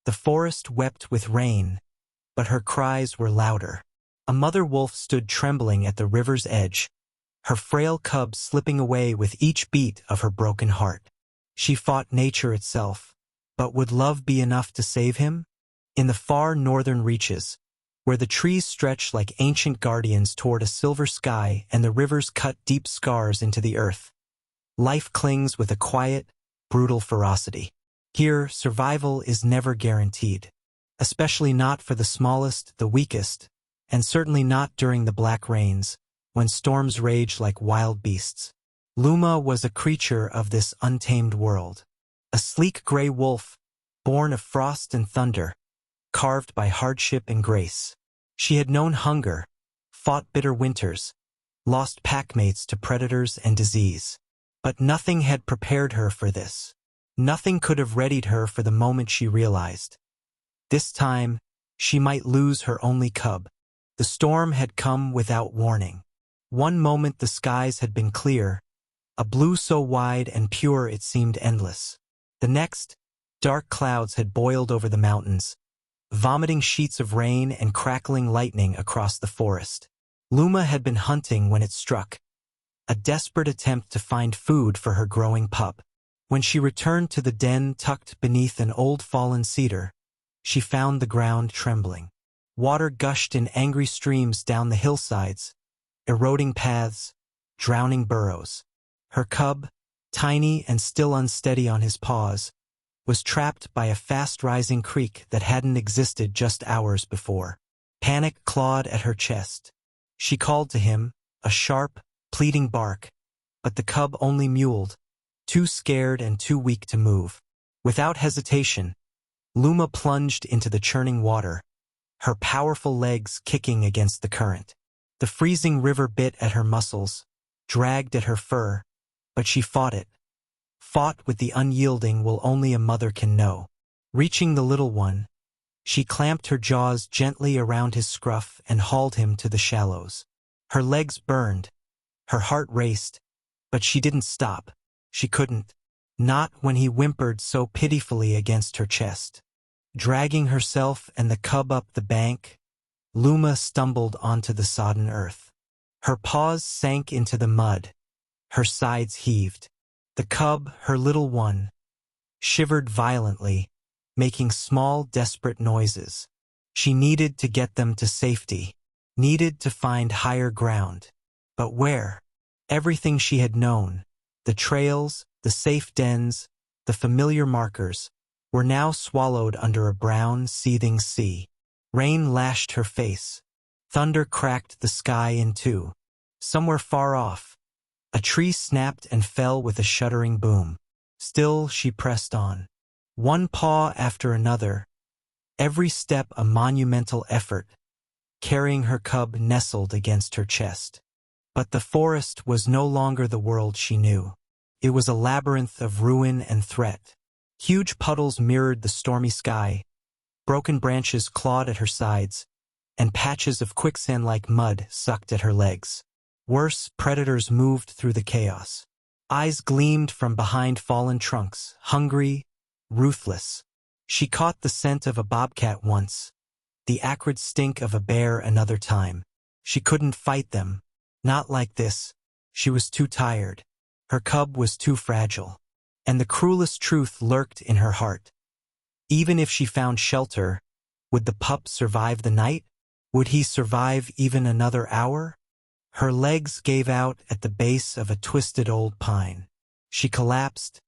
The forest wept with rain, but her cries were louder. A mother wolf stood trembling at the river's edge, her frail cub slipping away with each beat of her broken heart. She fought nature itself, but would love be enough to save him? In the far northern reaches, where the trees stretch like ancient guardians toward a silver sky and the rivers cut deep scars into the earth, life clings with a quiet, brutal ferocity. Here, survival is never guaranteed, especially not for the smallest, the weakest, and certainly not during the black rains, when storms rage like wild beasts. Luma was a creature of this untamed world, a sleek gray wolf, born of frost and thunder, carved by hardship and grace. She had known hunger, fought bitter winters, lost packmates to predators and disease. But nothing had prepared her for this. Nothing could have readied her for the moment she realized. This time, she might lose her only cub. The storm had come without warning. One moment the skies had been clear, a blue so wide and pure it seemed endless. The next, dark clouds had boiled over the mountains, vomiting sheets of rain and crackling lightning across the forest. Luma had been hunting when it struck, a desperate attempt to find food for her growing pup. When she returned to the den tucked beneath an old fallen cedar, she found the ground trembling. Water gushed in angry streams down the hillsides, eroding paths, drowning burrows. Her cub, tiny and still unsteady on his paws, was trapped by a fast-rising creek that hadn't existed just hours before. Panic clawed at her chest. She called to him, a sharp, pleading bark, but the cub only mewled, too scared and too weak to move. Without hesitation, Luma plunged into the churning water, her powerful legs kicking against the current. The freezing river bit at her muscles, dragged at her fur, but she fought it. Fought with the unyielding will only a mother can know. Reaching the little one, she clamped her jaws gently around his scruff and hauled him to the shallows. Her legs burned, her heart raced, but she didn't stop. She couldn't. Not when he whimpered so pitifully against her chest. Dragging herself and the cub up the bank, Luma stumbled onto the sodden earth. Her paws sank into the mud. Her sides heaved. The cub, her little one, shivered violently, making small, desperate noises. She needed to get them to safety, needed to find higher ground. But where? Everything she had known, the trails, the safe dens, the familiar markers, were now swallowed under a brown, seething sea. Rain lashed her face. Thunder cracked the sky in two. Somewhere far off, a tree snapped and fell with a shuddering boom. Still she pressed on. One paw after another, every step a monumental effort, carrying her cub nestled against her chest. But the forest was no longer the world she knew. It was a labyrinth of ruin and threat. Huge puddles mirrored the stormy sky, broken branches clawed at her sides, and patches of quicksand-like mud sucked at her legs. Worse, predators moved through the chaos. Eyes gleamed from behind fallen trunks, hungry, ruthless. She caught the scent of a bobcat once, the acrid stink of a bear another time. She couldn't fight them. Not like this. She was too tired. Her cub was too fragile. And the cruelest truth lurked in her heart. Even if she found shelter, would the pup survive the night? Would he survive even another hour? Her legs gave out at the base of a twisted old pine. She collapsed,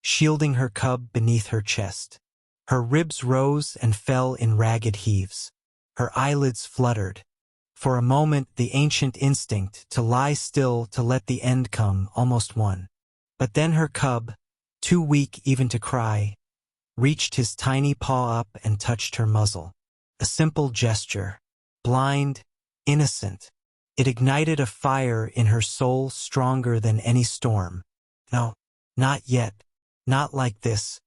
shielding her cub beneath her chest. Her ribs rose and fell in ragged heaves. Her eyelids fluttered. For a moment the ancient instinct to lie still to let the end come almost won. But then her cub, too weak even to cry, reached his tiny paw up and touched her muzzle. A simple gesture, blind, innocent. It ignited a fire in her soul stronger than any storm. No, not yet. Not like this.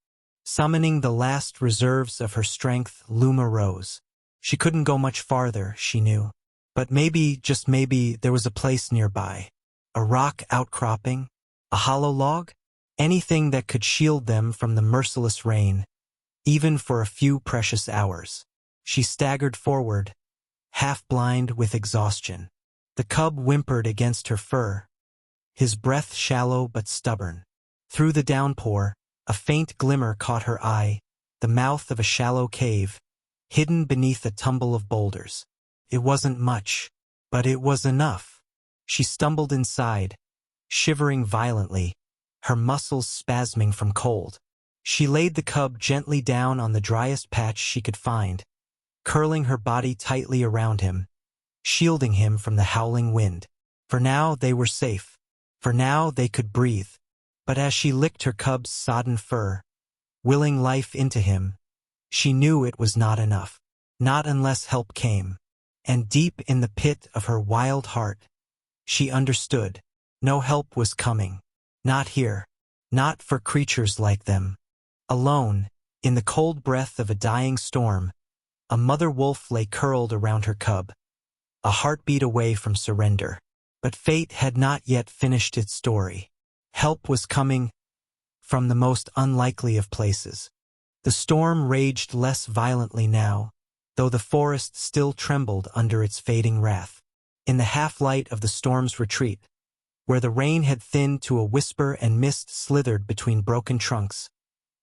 Summoning the last reserves of her strength, Luma rose. She couldn't go much farther, she knew. But maybe, just maybe, there was a place nearby. A rock outcropping? A hollow log? Anything that could shield them from the merciless rain. even for a few precious hours. She staggered forward, half-blind with exhaustion. The cub whimpered against her fur, his breath shallow but stubborn. Through the downpour, a faint glimmer caught her eye, the mouth of a shallow cave, hidden beneath a tumble of boulders. It wasn't much, but it was enough. She stumbled inside, shivering violently, her muscles spasming from cold. She laid the cub gently down on the driest patch she could find, curling her body tightly around him, shielding him from the howling wind. For now they were safe. For now they could breathe. But as she licked her cub's sodden fur, willing life into him, she knew it was not enough. Not unless help came. And deep in the pit of her wild heart, she understood. No help was coming. Not here. Not for creatures like them. Alone, in the cold breath of a dying storm, a mother wolf lay curled around her cub, a heartbeat away from surrender. But fate had not yet finished its story. Help was coming from the most unlikely of places. The storm raged less violently now, though the forest still trembled under its fading wrath. In the half-light of the storm's retreat, where the rain had thinned to a whisper and mist slithered between broken trunks,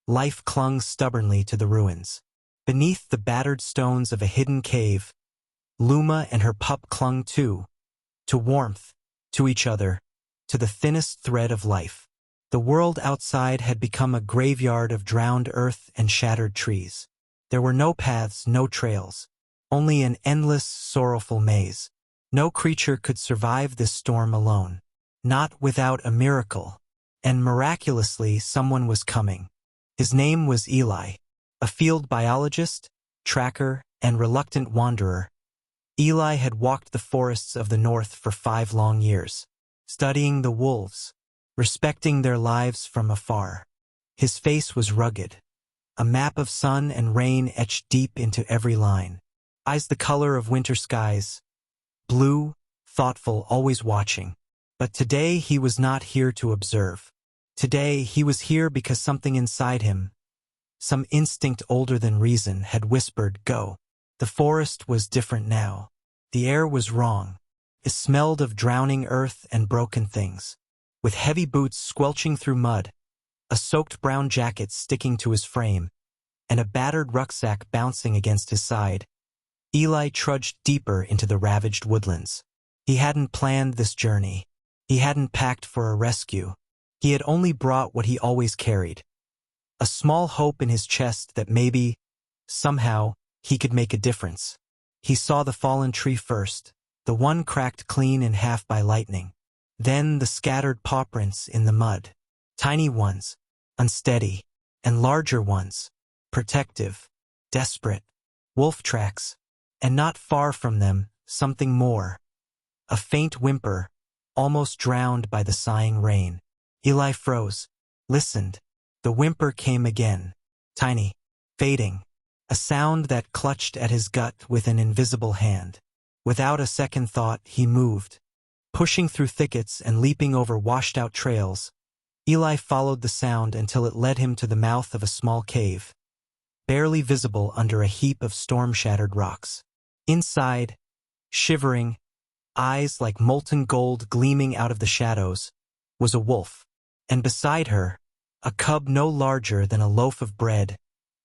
life clung stubbornly to the ruins. Beneath the battered stones of a hidden cave, Luma and her pup clung too, to warmth, to each other, to the thinnest thread of life. The world outside had become a graveyard of drowned earth and shattered trees. There were no paths, no trails, only an endless, sorrowful maze. No creature could survive this storm alone. Not without a miracle. And miraculously, someone was coming. His name was Eli. A field biologist, tracker, and reluctant wanderer, Eli had walked the forests of the north for 5 long years, studying the wolves, respecting their lives from afar. His face was rugged, a map of sun and rain etched deep into every line. Eyes the color of winter skies, blue, thoughtful, always watching. But today he was not here to observe. Today he was here because something inside him, some instinct older than reason, had whispered, "Go." The forest was different now. The air was wrong. It smelled of drowning earth and broken things. With heavy boots squelching through mud, a soaked brown jacket sticking to his frame, and a battered rucksack bouncing against his side, Eli trudged deeper into the ravaged woodlands. He hadn't planned this journey. He hadn't packed for a rescue. He had only brought what he always carried. A small hope in his chest that maybe, somehow, he could make a difference. He saw the fallen tree first, the one cracked clean in half by lightning. Then the scattered paw prints in the mud. Tiny ones, unsteady, and larger ones, protective, desperate. Wolf tracks, and not far from them, something more. A faint whimper, almost drowned by the sighing rain. Eli froze, listened. The whimper came again, tiny, fading, a sound that clutched at his gut with an invisible hand. Without a second thought, he moved. Pushing through thickets and leaping over washed-out trails, Eli followed the sound until it led him to the mouth of a small cave, barely visible under a heap of storm-shattered rocks. Inside, shivering, eyes like molten gold gleaming out of the shadows, was a wolf. And beside her, a cub no larger than a loaf of bread,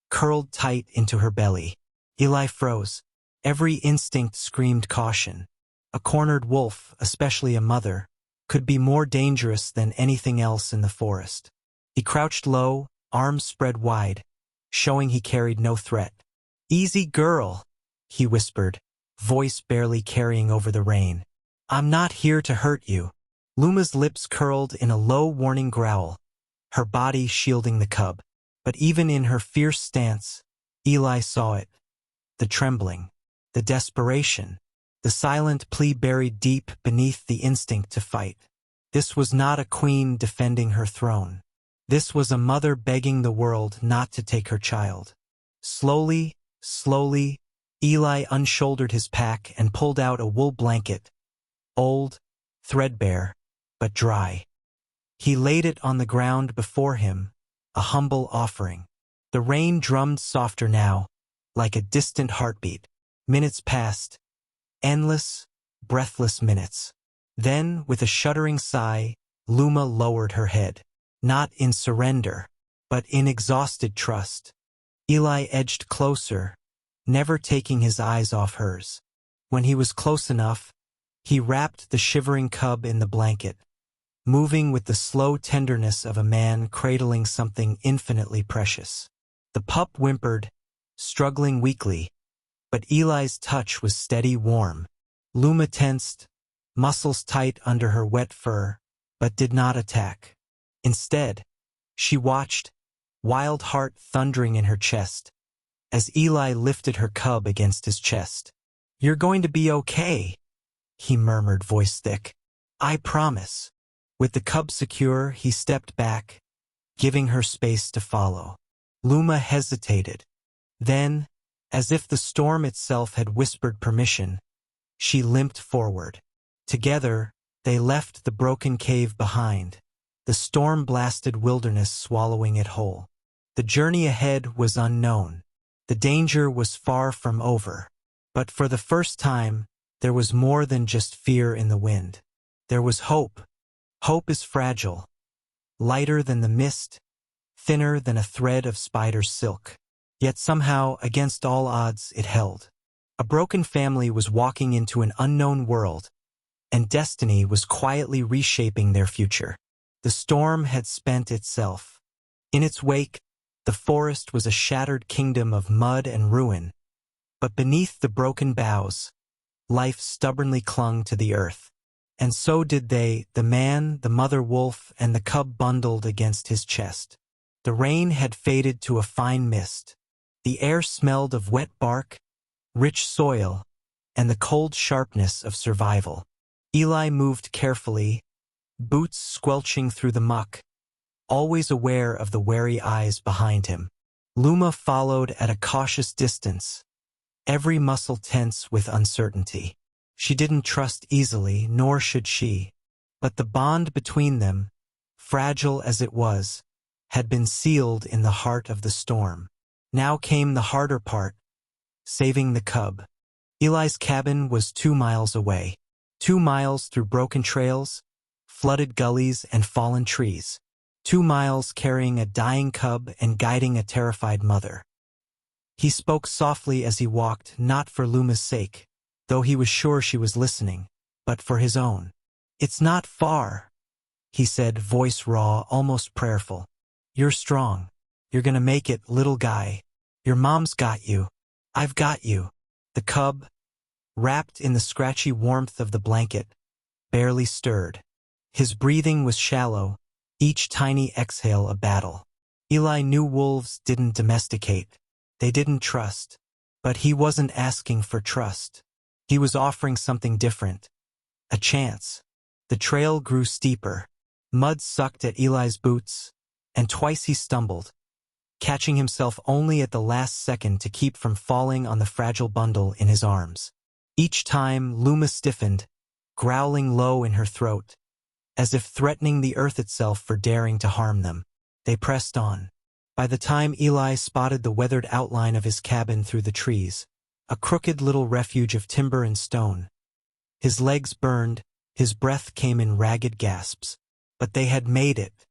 curled tight into her belly. Eli froze. Every instinct screamed caution. A cornered wolf, especially a mother, could be more dangerous than anything else in the forest. He crouched low, arms spread wide, showing he carried no threat. "Easy, girl," he whispered, voice barely carrying over the rain. "I'm not here to hurt you." Luma's lips curled in a low warning growl, her body shielding the cub. But even in her fierce stance, Eli saw it. The trembling, the desperation, the silent plea buried deep beneath the instinct to fight. This was not a queen defending her throne. This was a mother begging the world not to take her child. Slowly, Eli unshouldered his pack and pulled out a wool blanket, old, threadbare, but dry. He laid it on the ground before him, a humble offering. The rain drummed softer now, like a distant heartbeat. Minutes passed, endless, breathless minutes. Then, with a shuddering sigh, Luma lowered her head. Not in surrender, but in exhausted trust. Eli edged closer, never taking his eyes off hers. When he was close enough, he wrapped the shivering cub in the blanket, moving with the slow tenderness of a man cradling something infinitely precious. The pup whimpered, struggling weakly, but Eli's touch was steady, warm. Luma tensed, muscles tight under her wet fur, but did not attack. Instead, she watched, wild heart thundering in her chest, as Eli lifted her cub against his chest. "You're going to be okay," he murmured, voice thick. "I promise." With the cub secure, he stepped back, giving her space to follow. Luma hesitated. Then, as if the storm itself had whispered permission, she limped forward. Together, they left the broken cave behind, the storm-blasted wilderness swallowing it whole. The journey ahead was unknown. The danger was far from over. But for the first time, there was more than just fear in the wind. There was hope. Hope is fragile, lighter than the mist, thinner than a thread of spider's silk. Yet somehow, against all odds, it held. A broken family was walking into an unknown world, and destiny was quietly reshaping their future. The storm had spent itself. In its wake, the forest was a shattered kingdom of mud and ruin, but beneath the broken boughs, life stubbornly clung to the earth. And so did they, the man, the mother wolf, and the cub bundled against his chest. The rain had faded to a fine mist. The air smelled of wet bark, rich soil, and the cold sharpness of survival. Eli moved carefully, boots squelching through the muck, always aware of the wary eyes behind him. Luma followed at a cautious distance, every muscle tense with uncertainty. She didn't trust easily, nor should she, but the bond between them, fragile as it was, had been sealed in the heart of the storm. Now came the harder part, saving the cub. Eli's cabin was 2 miles away. 2 miles through broken trails, flooded gullies, and fallen trees. 2 miles carrying a dying cub and guiding a terrified mother. He spoke softly as he walked, not for Luma's sake, though he was sure she was listening, but for his own. "It's not far," he said, voice raw, almost prayerful. "You're strong. You're gonna make it, little guy. Your mom's got you. I've got you." The cub, wrapped in the scratchy warmth of the blanket, barely stirred. His breathing was shallow, each tiny exhale a battle. Eli knew wolves didn't domesticate. They didn't trust. But he wasn't asking for trust. He was offering something different. A chance. The trail grew steeper. Mud sucked at Eli's boots, and twice he stumbled, catching himself only at the last second to keep from falling on the fragile bundle in his arms. Each time, Luma stiffened, growling low in her throat, as if threatening the earth itself for daring to harm them. They pressed on. By the time Eli spotted the weathered outline of his cabin through the trees, a crooked little refuge of timber and stone, his legs burned, his breath came in ragged gasps. But they had made it.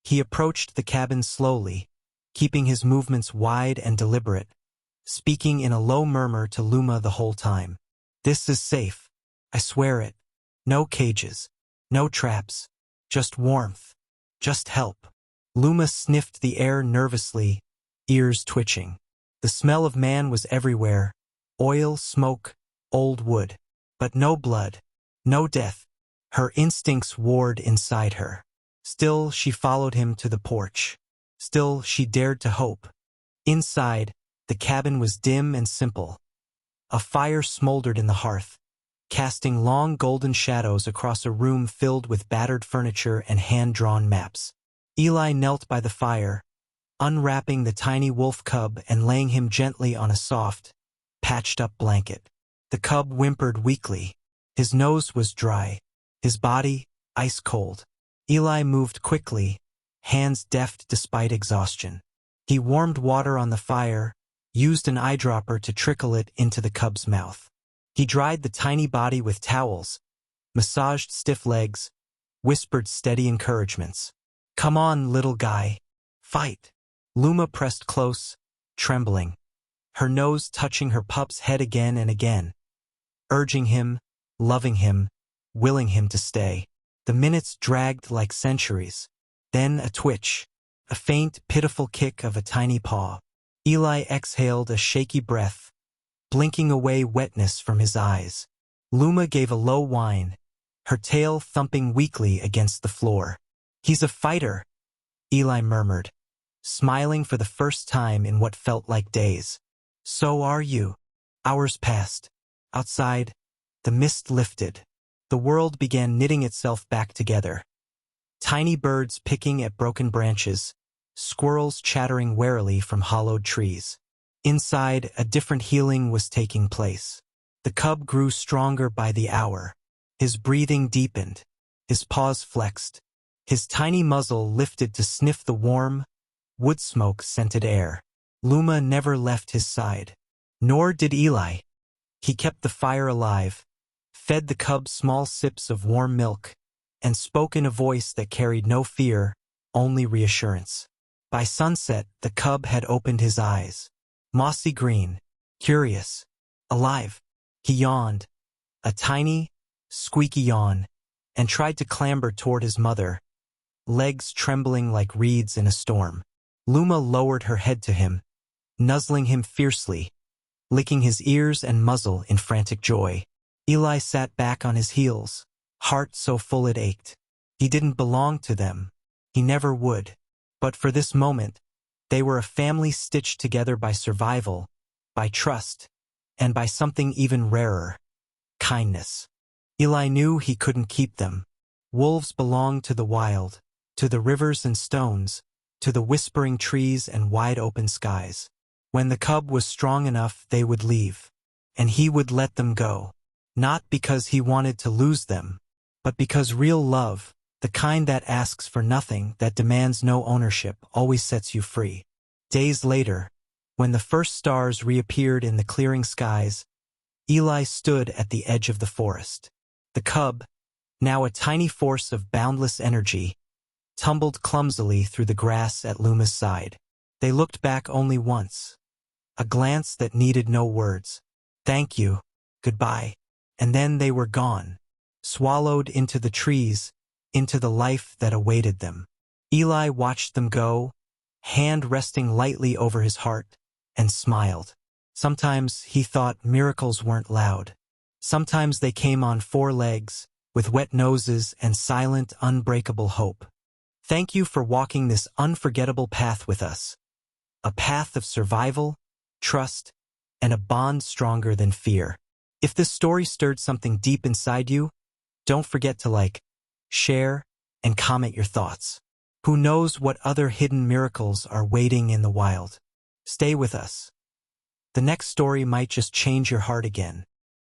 He approached the cabin slowly, keeping his movements wide and deliberate, speaking in a low murmur to Luma the whole time. "This is safe. I swear it. No cages. No traps. Just warmth. Just help." Luma sniffed the air nervously, ears twitching. The smell of man was everywhere. Oil, smoke, old wood. But no blood. No death. Her instincts warred inside her. Still, she followed him to the porch. Still, she dared to hope. Inside, the cabin was dim and simple. A fire smoldered in the hearth, casting long golden shadows across a room filled with battered furniture and hand-drawn maps. Eli knelt by the fire, unwrapping the tiny wolf cub and laying him gently on a soft, patched-up blanket. The cub whimpered weakly. His nose was dry, his body ice-cold. Eli moved quickly, hands deft despite exhaustion. He warmed water on the fire, used an eyedropper to trickle it into the cub's mouth. He dried the tiny body with towels, massaged stiff legs, whispered steady encouragements. "Come on, little guy. Fight." Luma pressed close, trembling, her nose touching her pup's head again and again, urging him, loving him, willing him to stay. The minutes dragged like centuries. Then a twitch, a faint, pitiful kick of a tiny paw. Eli exhaled a shaky breath, blinking away wetness from his eyes. Luma gave a low whine, her tail thumping weakly against the floor. "He's a fighter," Eli murmured, smiling for the first time in what felt like days. "So are you." Hours passed. Outside, the mist lifted. The world began knitting itself back together. Tiny birds picking at broken branches, squirrels chattering warily from hollowed trees. Inside, a different healing was taking place. The cub grew stronger by the hour. His breathing deepened, his paws flexed, his tiny muzzle lifted to sniff the warm, wood smoke-scented air. Luma never left his side. Nor did Eli. He kept the fire alive, fed the cub small sips of warm milk, and spoke in a voice that carried no fear, only reassurance. By sunset, the cub had opened his eyes. Mossy green, curious, alive. He yawned, a tiny, squeaky yawn, and tried to clamber toward his mother, legs trembling like reeds in a storm. Luma lowered her head to him, nuzzling him fiercely, licking his ears and muzzle in frantic joy. Eli sat back on his heels, heart so full it ached. He didn't belong to them. He never would. But for this moment, they were a family stitched together by survival, by trust, and by something even rarer, kindness. Eli knew he couldn't keep them. Wolves belonged to the wild, to the rivers and stones, to the whispering trees and wide open skies. When the cub was strong enough, they would leave, and he would let them go. Not because he wanted to lose them, but because real love, the kind that asks for nothing, that demands no ownership, always sets you free. Days later, when the first stars reappeared in the clearing skies, Eli stood at the edge of the forest. The cub, now a tiny force of boundless energy, tumbled clumsily through the grass at Luma's side. They looked back only once, a glance that needed no words. Thank you, goodbye. And then they were gone, swallowed into the trees, into the life that awaited them. Eli watched them go, hand resting lightly over his heart, and smiled. Sometimes he thought miracles weren't loud. Sometimes they came on four legs, with wet noses and silent, unbreakable hope. Thank you for walking this unforgettable path with us. A path of survival, trust, and a bond stronger than fear. If this story stirred something deep inside you, don't forget to like, share, and comment your thoughts. Who knows what other hidden miracles are waiting in the wild? Stay with us. The next story might just change your heart again.